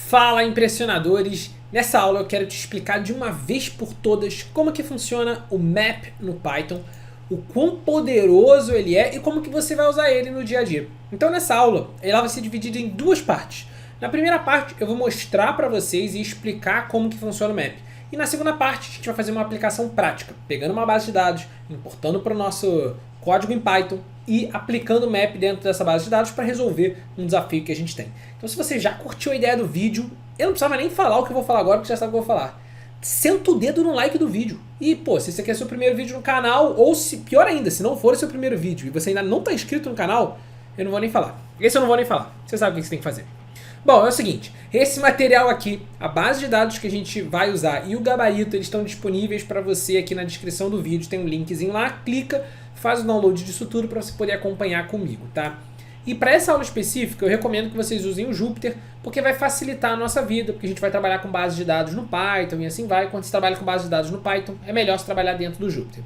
Fala, impressionadores! Nessa aula eu quero te explicar de uma vez por todas como que funciona o map no Python, o quão poderoso ele é e como que você vai usar ele no dia a dia. Então nessa aula ela vai ser dividida em duas partes. Na primeira parte eu vou mostrar para vocês e explicar como que funciona o map. E na segunda parte a gente vai fazer uma aplicação prática, pegando uma base de dados, importando para o nosso código em Python e aplicando o map dentro dessa base de dados para resolver um desafio que a gente tem. Então se você já curtiu a ideia do vídeo, eu não precisava nem falar o que eu vou falar agora, porque já sabe o que eu vou falar. Senta o dedo no like do vídeo. E pô, se esse aqui é seu primeiro vídeo no canal, ou se pior ainda, se não for o seu primeiro vídeo e você ainda não está inscrito no canal, eu não vou nem falar. Esse eu não vou nem falar. Você sabe o que você tem que fazer. Bom, é o seguinte, esse material aqui, a base de dados que a gente vai usar e o gabarito, eles estão disponíveis para você aqui na descrição do vídeo, tem um linkzinho lá, clica, faz o download disso tudo para você poder acompanhar comigo, tá? E para essa aula específica, eu recomendo que vocês usem o Jupyter, porque vai facilitar a nossa vida, porque a gente vai trabalhar com base de dados no Python e assim vai. Quando você trabalha com base de dados no Python, é melhor você trabalhar dentro do Jupyter.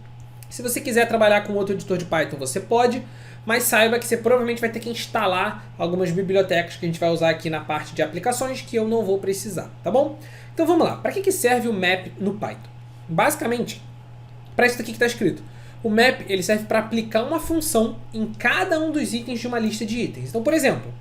Se você quiser trabalhar com outro editor de Python, você pode, mas saiba que você provavelmente vai ter que instalar algumas bibliotecas que a gente vai usar aqui na parte de aplicações que eu não vou precisar, tá bom? Então vamos lá, para que serve o map no Python? Basicamente, para isso aqui que está escrito. O map ele serve para aplicar uma função em cada um dos itens de uma lista de itens. Então, por exemplo,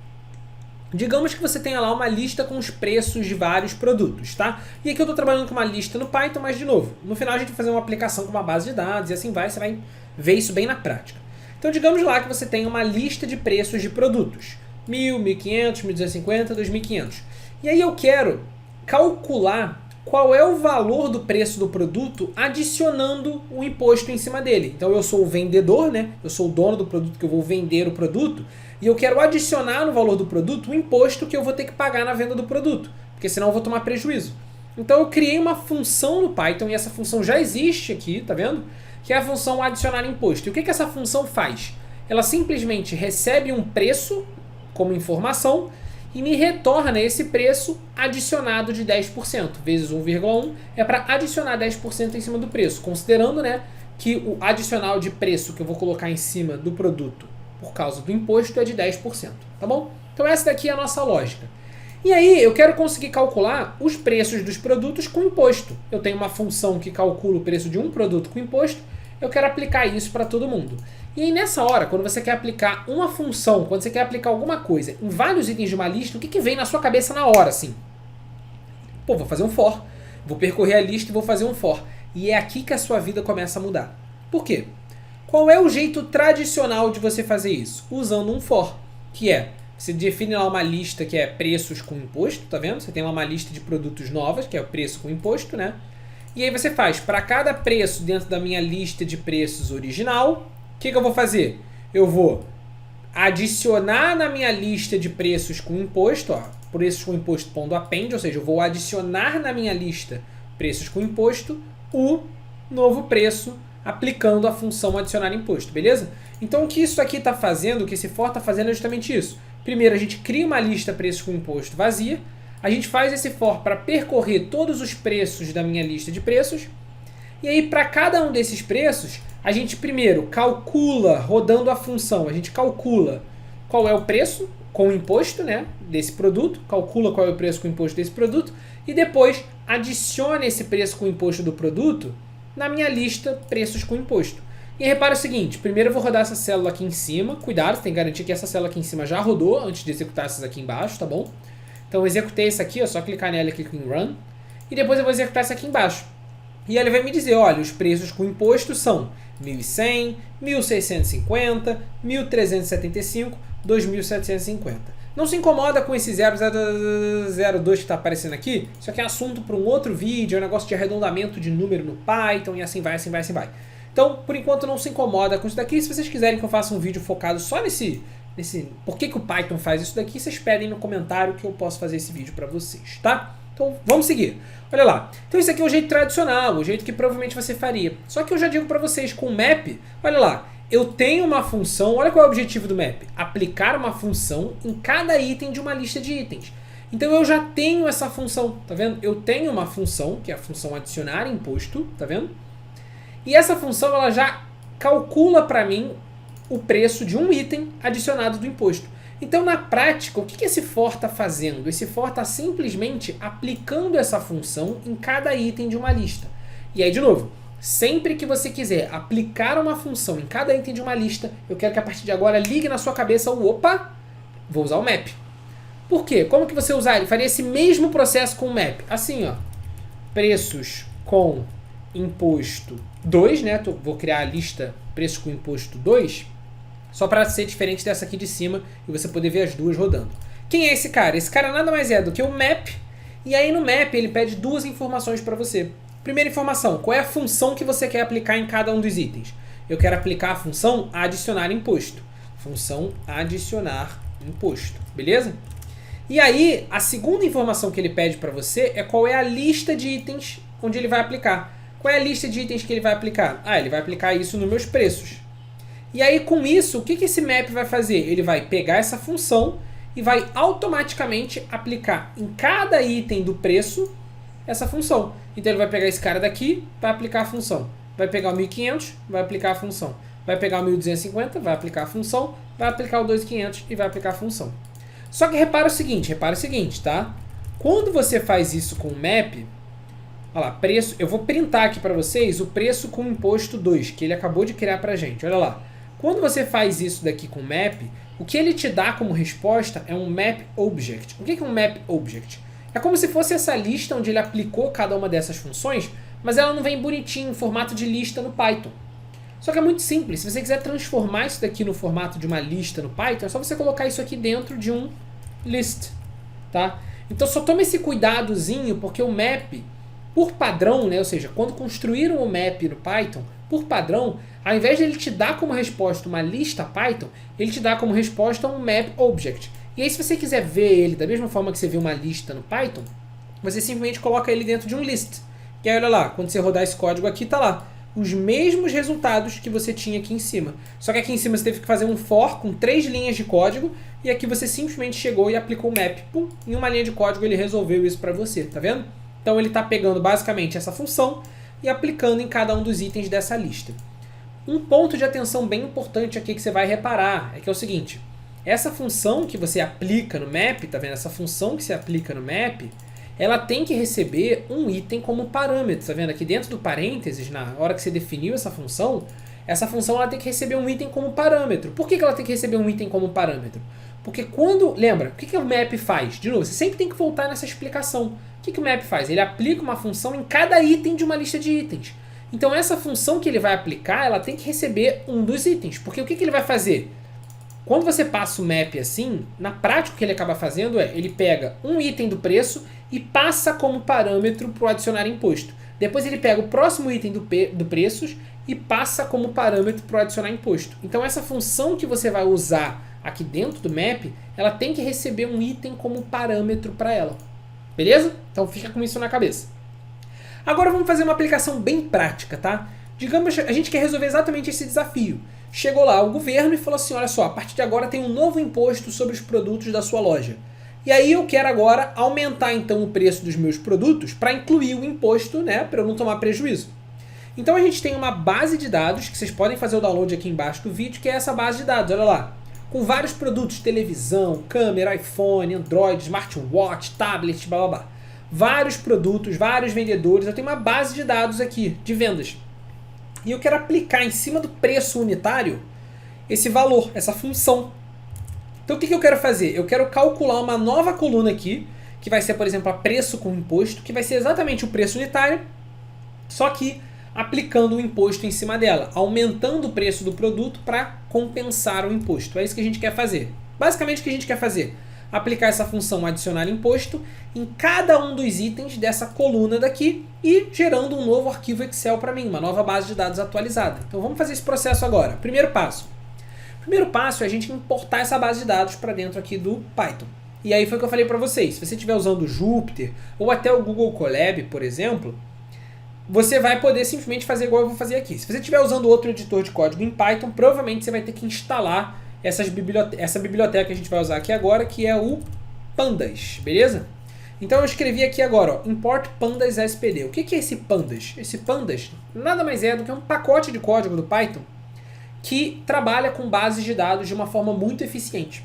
digamos que você tenha lá uma lista com os preços de vários produtos, tá? E aqui eu estou trabalhando com uma lista no Python, mas de novo, no final a gente vai fazer uma aplicação com uma base de dados e assim vai, você vai ver isso bem na prática. Então digamos lá que você tem uma lista de preços de produtos, 1.000, 1.500, 1.250, 2.500. E aí eu quero calcular qual é o valor do preço do produto adicionando o imposto em cima dele. Então eu sou o vendedor, né? Eu sou o dono do produto que eu vou vender o produto e eu quero adicionar no valor do produto o imposto que eu vou ter que pagar na venda do produto, porque senão eu vou tomar prejuízo. Então eu criei uma função no Python e essa função já existe aqui, tá vendo? Que é a função adicionar imposto. E o que essa função faz? Ela simplesmente recebe um preço como informação e me retorna esse preço adicionado de 10%, vezes 1,1 é para adicionar 10% em cima do preço, considerando, né, que o adicional de preço que eu vou colocar em cima do produto por causa do imposto é de 10%, tá bom? Então essa daqui é a nossa lógica. E aí eu quero conseguir calcular os preços dos produtos com imposto. Eu tenho uma função que calcula o preço de um produto com imposto, eu quero aplicar isso para todo mundo. E aí nessa hora, quando você quer aplicar uma função, quando você quer aplicar alguma coisa em vários itens de uma lista, o que vem na sua cabeça na hora, assim? Pô, vou fazer um for. Vou percorrer a lista e vou fazer um for. E é aqui que a sua vida começa a mudar. Por quê? Qual é o jeito tradicional de você fazer isso? Usando um for, que é, você define lá uma lista que é preços com imposto, tá vendo? Você tem lá uma lista de produtos novas, que é o preço com imposto, né? E aí você faz, para cada preço dentro da minha lista de preços original, o que eu vou fazer? Eu vou adicionar na minha lista de preços com imposto, ó, preços com imposto pondo append, ou seja, eu vou adicionar na minha lista preços com imposto o novo preço aplicando a função adicionar imposto, beleza? Então o que isso aqui está fazendo, o que esse for está fazendo é justamente isso. Primeiro a gente cria uma lista preços com imposto vazia, a gente faz esse for para percorrer todos os preços da minha lista de preços, e aí para cada um desses preços, a gente primeiro calcula, rodando a função, a gente calcula qual é o preço com o imposto, né, desse produto, calcula qual é o preço com o imposto desse produto, e depois adiciona esse preço com o imposto do produto na minha lista preços com imposto. E repara o seguinte, primeiro eu vou rodar essa célula aqui em cima, cuidado, você tem que garantir que essa célula aqui em cima já rodou antes de executar essas aqui embaixo, tá bom? Então eu executei esse aqui, é só clicar nela e clicar em Run. E depois eu vou executar esse aqui embaixo. E ele vai me dizer, olha, os preços com imposto são 1.100, 1.650, 1.375, 2.750. Não se incomoda com esse 0002 que está aparecendo aqui. Isso aqui é assunto para um outro vídeo, é um negócio de arredondamento de número no Python e assim vai, assim vai, assim vai. Então, por enquanto, não se incomoda com isso daqui. Se vocês quiserem que eu faça um vídeo focado só nesse por que o Python faz isso daqui, vocês pedem no comentário que eu posso fazer esse vídeo para vocês, tá? Então vamos seguir. Olha lá. Então isso aqui é o jeito tradicional, o jeito que provavelmente você faria. Só que eu já digo para vocês, com o map, olha lá, eu tenho uma função, olha qual é o objetivo do map. Aplicar uma função em cada item de uma lista de itens. Então eu já tenho essa função, tá vendo? Eu tenho uma função, que é a função adicionar imposto, tá vendo? E essa função ela já calcula para mim o preço de um item adicionado do imposto. Então, na prática, o que esse for está fazendo? Esse for está simplesmente aplicando essa função em cada item de uma lista. E aí, de novo, sempre que você quiser aplicar uma função em cada item de uma lista, eu quero que a partir de agora ligue na sua cabeça o opa, vou usar o map. Por quê? Como que você usaria? Faria esse mesmo processo com o map. Assim, ó, preços com imposto 2, né? Vou criar a lista preços com imposto 2, só para ser diferente dessa aqui de cima e você poder ver as duas rodando. Quem é esse cara? Esse cara nada mais é do que o map, e aí no map ele pede duas informações para você. Primeira informação, qual é a função que você quer aplicar em cada um dos itens? Eu quero aplicar a função adicionar imposto. Função adicionar imposto, beleza? E aí, a segunda informação que ele pede para você é qual é a lista de itens onde ele vai aplicar. Qual é a lista de itens que ele vai aplicar? Ah, ele vai aplicar isso nos meus preços. E aí, com isso, o que esse map vai fazer? Ele vai pegar essa função e vai automaticamente aplicar em cada item do preço essa função. Então, ele vai pegar esse cara daqui, vai aplicar a função. Vai pegar o 1.500, vai aplicar a função. Vai pegar o 1.250, vai aplicar a função. Vai aplicar o 2.500 e vai aplicar a função. Só que repara o seguinte, tá? Quando você faz isso com o map, olha lá, preço, eu vou printar aqui para vocês o preço com imposto 2, que ele acabou de criar pra gente, olha lá. Quando você faz isso daqui com o map, o que ele te dá como resposta é um map object. O que é um map object? É como se fosse essa lista onde ele aplicou cada uma dessas funções, mas ela não vem bonitinho em formato de lista no Python. Só que é muito simples, se você quiser transformar isso daqui no formato de uma lista no Python, é só você colocar isso aqui dentro de um list, tá? Então só tome esse cuidadozinho, porque o map, por padrão, né, ou seja, quando construíram o map no Python, por padrão, ao invés de ele te dar como resposta uma lista Python, ele te dá como resposta um map object. E aí se você quiser ver ele da mesma forma que você vê uma lista no Python, você simplesmente coloca ele dentro de um list. E aí olha lá, quando você rodar esse código aqui, tá lá os mesmos resultados que você tinha aqui em cima. Só que aqui em cima você teve que fazer um for com 3 linhas de código, e aqui você simplesmente chegou e aplicou o map. Pum, em uma linha de código ele resolveu isso para você, tá vendo? Então ele está pegando basicamente essa função e aplicando em cada um dos itens dessa lista. Um ponto de atenção bem importante aqui que você vai reparar é que é o seguinte, essa função que você aplica no map, tá vendo? Essa função que você aplica no map, ela tem que receber um item como parâmetro, tá vendo? Aqui dentro do parênteses, na hora que você definiu essa função ela tem que receber um item como parâmetro. Por que ela tem que receber um item como parâmetro? Porque quando, lembra, o que o map faz? De novo, você sempre tem que voltar nessa explicação. O que o map faz? Ele aplica uma função em cada item de uma lista de itens. Então essa função que ele vai aplicar, ela tem que receber um dos itens. Porque o que ele vai fazer? Quando você passa o map assim, na prática o que ele acaba fazendo é, ele pega um item do preço e passa como parâmetro para o adicionar imposto. Depois ele pega o próximo item do preços e passa como parâmetro para o adicionar imposto. Então essa função que você vai usar aqui dentro do map, ela tem que receber um item como parâmetro para ela. Beleza? Então fica com isso na cabeça. Agora vamos fazer uma aplicação bem prática, tá? Digamos que a gente quer resolver exatamente esse desafio. Chegou lá o governo e falou assim, olha só, a partir de agora tem um novo imposto sobre os produtos da sua loja. E aí eu quero agora aumentar então o preço dos meus produtos para incluir o imposto, né, para eu não tomar prejuízo. Então a gente tem uma base de dados, que vocês podem fazer o download aqui embaixo do vídeo, que é essa base de dados, olha lá. Com vários produtos, televisão, câmera, iPhone, Android, smartwatch, tablet, blá blá blá. Vários produtos, vários vendedores, eu tenho uma base de dados aqui, de vendas. E eu quero aplicar em cima do preço unitário esse valor, essa função. Então o que eu quero fazer? Eu quero calcular uma nova coluna aqui, que vai ser, por exemplo, a preço com imposto, que vai ser exatamente o preço unitário, só que aplicando o imposto em cima dela, aumentando o preço do produto para compensar o imposto. É isso que a gente quer fazer. Basicamente o que a gente quer fazer? Aplicar essa função adicionar imposto em cada um dos itens dessa coluna daqui e gerando um novo arquivo Excel para mim, uma nova base de dados atualizada. Então vamos fazer esse processo agora. Primeiro passo. Primeiro passo é a gente importar essa base de dados para dentro aqui do Python. E aí foi o que eu falei para vocês. Se você estiver usando o Jupyter ou até o Google Colab, por exemplo, você vai poder simplesmente fazer igual eu vou fazer aqui. Se você estiver usando outro editor de código em Python, provavelmente você vai ter que instalar essa biblioteca que a gente vai usar aqui agora, que é o Pandas, beleza? Então eu escrevi aqui agora, ó, import pandas SPD. O que é esse Pandas? Esse Pandas nada mais é do que um pacote de código do Python que trabalha com bases de dados de uma forma muito eficiente.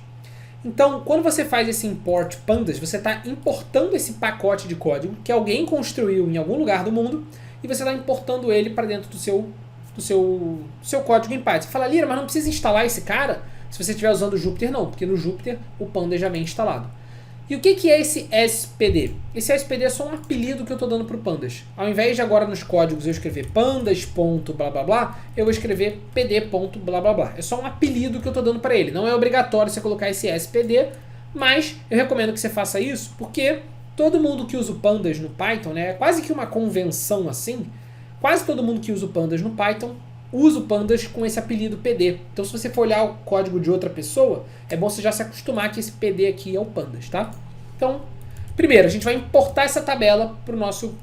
Então, quando você faz esse import pandas, você está importando esse pacote de código que alguém construiu em algum lugar do mundo e você está importando ele para dentro do seu código em Python. Você fala, Lira, mas não precisa instalar esse cara se você estiver usando o Jupyter? Não, porque no Jupyter o pandas já vem instalado. E o que é esse SPD? Esse SPD é só um apelido que eu estou dando para o pandas. Ao invés de agora nos códigos eu escrever pandas.blá blá blá, eu vou escrever pd.blá blá blá. É só um apelido que eu estou dando para ele. Não é obrigatório você colocar esse SPD, mas eu recomendo que você faça isso porque todo mundo que usa o pandas no Python, né, é quase que uma convenção assim, quase todo mundo que usa o pandas no Python usa o pandas com esse apelido PD. Então, se você for olhar o código de outra pessoa, é bom você já se acostumar que esse PD aqui é o pandas, tá? Então, primeiro, a gente vai importar essa tabela para o nosso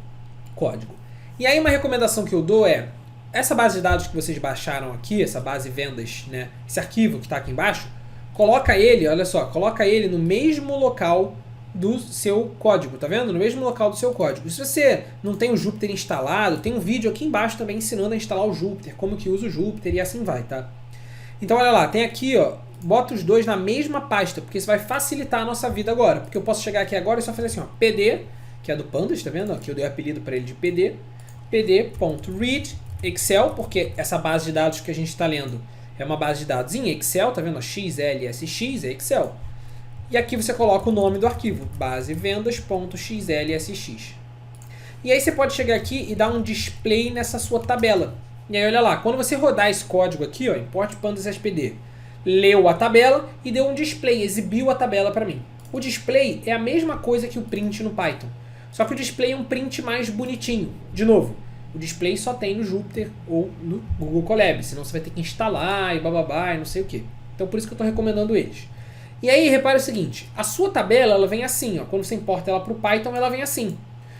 código. E aí, uma recomendação que eu dou é, essa base de dados que vocês baixaram aqui, essa base vendas, né, esse arquivo que está aqui embaixo, coloca ele, olha só, coloca ele no mesmo local do seu código, tá vendo? No mesmo local do seu código. Se você não tem o Jupyter instalado, tem um vídeo aqui embaixo também ensinando a instalar o Jupyter, como que usa o Jupyter e assim vai, tá? Então olha lá, tem aqui, ó, bota os dois na mesma pasta, porque isso vai facilitar a nossa vida agora, porque eu posso chegar aqui agora e só fazer assim, ó, pd, que é do pandas, tá vendo? Aqui eu dei o apelido para ele de pd.read Excel, porque essa base de dados que a gente está lendo é uma base de dados em Excel, tá vendo? XLSX é Excel. E aqui você coloca o nome do arquivo, basevendas.xlsx. E aí você pode chegar aqui e dar um display nessa sua tabela. E aí olha lá, quando você rodar esse código aqui, ó, import pandas SPD, leu a tabela e deu um display, exibiu a tabela para mim. O display é a mesma coisa que o print no Python, só que o display é um print mais bonitinho. De novo, o display só tem no Jupyter ou no Google Colab, senão você vai ter que instalar e bababá e não sei o que. Então por isso que eu estou recomendando eles. E aí, repare o seguinte, a sua tabela ela vem assim, ó, quando você importa ela para o Python, ela vem assim.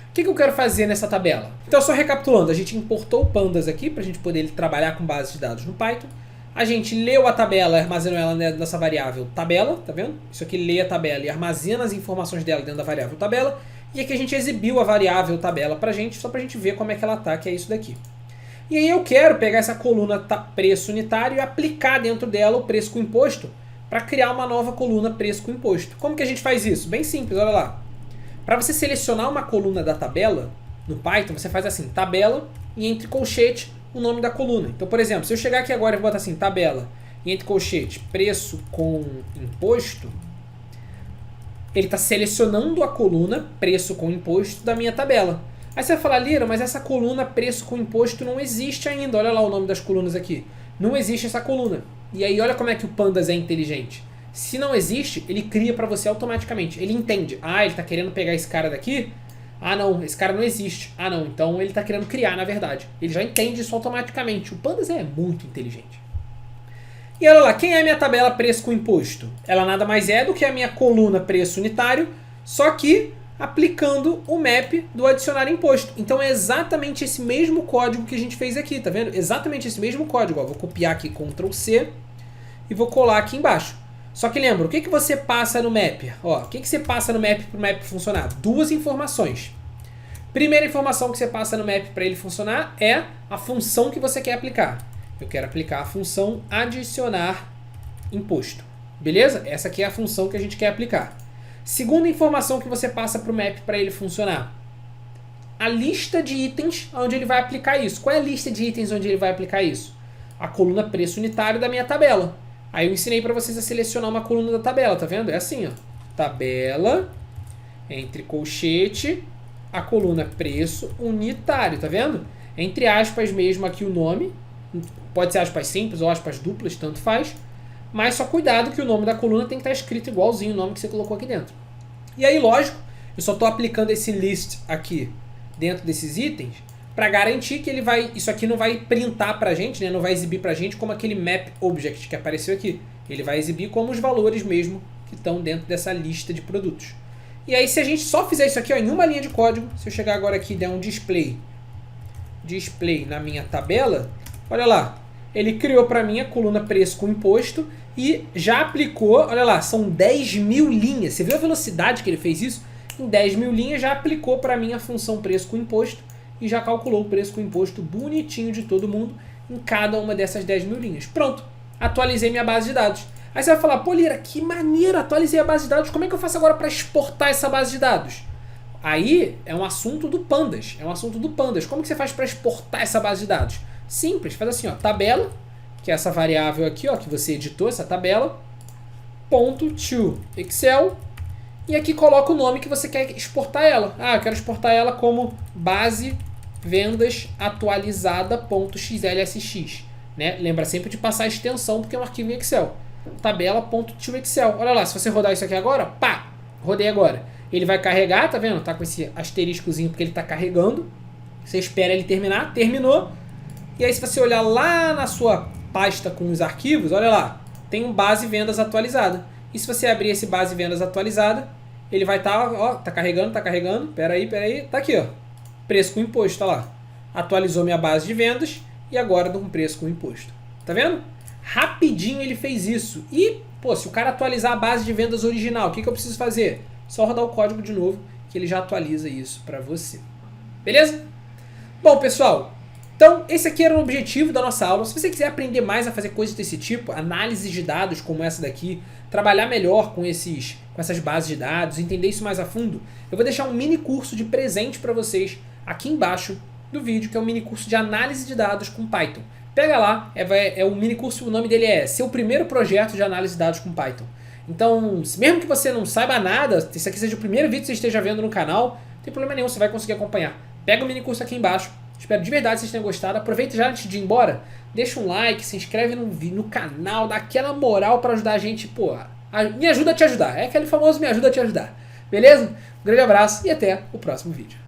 O que eu quero fazer nessa tabela? Então, só recapitulando, a gente importou o pandas aqui para a gente poder trabalhar com base de dados no Python. A gente leu a tabela, armazenou ela nessa variável tabela, tá vendo? Isso aqui lê a tabela e armazena as informações dela dentro da variável tabela. E aqui a gente exibiu a variável tabela para a gente, só para a gente ver como é que ela tá, que é isso daqui. E aí eu quero pegar essa coluna preço unitário e aplicar dentro dela o preço com imposto, para criar uma nova coluna preço com imposto. Como que a gente faz isso? Bem simples, olha lá. Para você selecionar uma coluna da tabela, no Python, você faz assim, tabela, e entre colchete, o nome da coluna. Então, por exemplo, se eu chegar aqui agora e botar assim, tabela, e entre colchete, preço com imposto, ele está selecionando a coluna preço com imposto da minha tabela. Aí você vai falar, Lira, mas essa coluna preço com imposto não existe ainda. Olha lá o nome das colunas aqui. Não existe essa coluna. E aí olha como é que o pandas é inteligente. Se não existe, ele cria para você automaticamente. Ele entende. Ah, ele está querendo pegar esse cara daqui? Ah, não, esse cara não existe. Ah, não, então ele está querendo criar, na verdade. Ele já entende isso automaticamente. O pandas é muito inteligente. E olha lá, quem é a minha tabela preço com imposto? Ela nada mais é do que a minha coluna preço unitário, só que aplicando o map do adicionar imposto. Então é exatamente esse mesmo código que a gente fez aqui, tá vendo? Exatamente esse mesmo código. Ó, vou copiar aqui Ctrl C e vou colar aqui embaixo. Só que lembra, o que você passa no map? Ó, o que você passa no map para o map funcionar? Duas informações. Primeira informação que você passa no map para ele funcionar é a função que você quer aplicar. Eu quero aplicar a função adicionar imposto. Beleza? Essa aqui é a função que a gente quer aplicar. Segunda informação que você passa para o map para ele funcionar. A lista de itens onde ele vai aplicar isso. Qual é a lista de itens onde ele vai aplicar isso? A coluna preço unitário da minha tabela. Aí eu ensinei para vocês a selecionar uma coluna da tabela, tá vendo? É assim, ó. Tabela, entre colchete, a coluna preço unitário, tá vendo? Entre aspas mesmo aqui o nome. Pode ser aspas simples ou aspas duplas, tanto faz. Mas só cuidado que o nome da coluna tem que estar escrito igualzinho o nome que você colocou aqui dentro. E aí, lógico, eu só estou aplicando esse list aqui dentro desses itens para garantir que ele vai, isso aqui não vai printar para a gente, né? Não vai exibir para a gente como aquele map object que apareceu aqui. Ele vai exibir como os valores mesmo que estão dentro dessa lista de produtos. E aí, se a gente só fizer isso aqui ó, em uma linha de código, se eu chegar agora aqui e der um display na minha tabela, olha lá, ele criou para mim a coluna preço com imposto e já aplicou, olha lá, são 10.000 linhas. Você viu a velocidade que ele fez isso? Em 10.000 linhas já aplicou para mim a função preço com imposto e já calculou o preço com imposto bonitinho de todo mundo em cada uma dessas 10.000 linhas. Pronto, atualizei minha base de dados. Aí você vai falar, pô, Lira, que maneiro, atualizei a base de dados, como é que eu faço agora para exportar essa base de dados? Aí é um assunto do Pandas, Como que você faz para exportar essa base de dados? Simples, faz assim, ó, tabela, que é essa variável aqui, ó, que você editou, essa tabela, ponto to Excel, e aqui coloca o nome que você quer exportar ela. Ah, eu quero exportar ela como base vendas atualizada.xlsx, né? Lembra sempre de passar a extensão, porque é um arquivo em Excel. Tabela.to Excel. Olha lá, se você rodar isso aqui agora, pá, rodei agora. Ele vai carregar, tá vendo? Tá com esse asteriscozinho porque ele tá carregando. Você espera ele terminar, terminou. E aí se você olhar lá na sua pasta com os arquivos, olha lá, tem um base vendas atualizada. E se você abrir esse base vendas atualizada, ele vai estar, ó, tá carregando, peraí, tá aqui, ó, preço com imposto, tá lá. Atualizou minha base de vendas e agora dá um preço com imposto. Tá vendo? Rapidinho ele fez isso. E, pô, se o cara atualizar a base de vendas original, o que eu preciso fazer? Só rodar o código de novo, que ele já atualiza isso para você. Beleza? Bom, pessoal, então esse aqui era o objetivo da nossa aula. Se você quiser aprender mais a fazer coisas desse tipo, análise de dados como essa daqui, trabalhar melhor com essas bases de dados, entender isso mais a fundo, eu vou deixar um mini curso de presente para vocês aqui embaixo do vídeo, que é um mini curso de análise de dados com Python. Pega lá, é um mini curso, o nome dele é Seu Primeiro Projeto de Análise de Dados com Python. Então, mesmo que você não saiba nada, se esse aqui seja o primeiro vídeo que você esteja vendo no canal, não tem problema nenhum, você vai conseguir acompanhar. Pega o mini curso aqui embaixo, espero de verdade que vocês tenham gostado. Aproveita já antes de ir embora, deixa um like, se inscreve no canal, dá aquela moral para ajudar a gente, pô, me ajuda a te ajudar, é aquele famoso me ajuda a te ajudar. Beleza? Um grande abraço e até o próximo vídeo.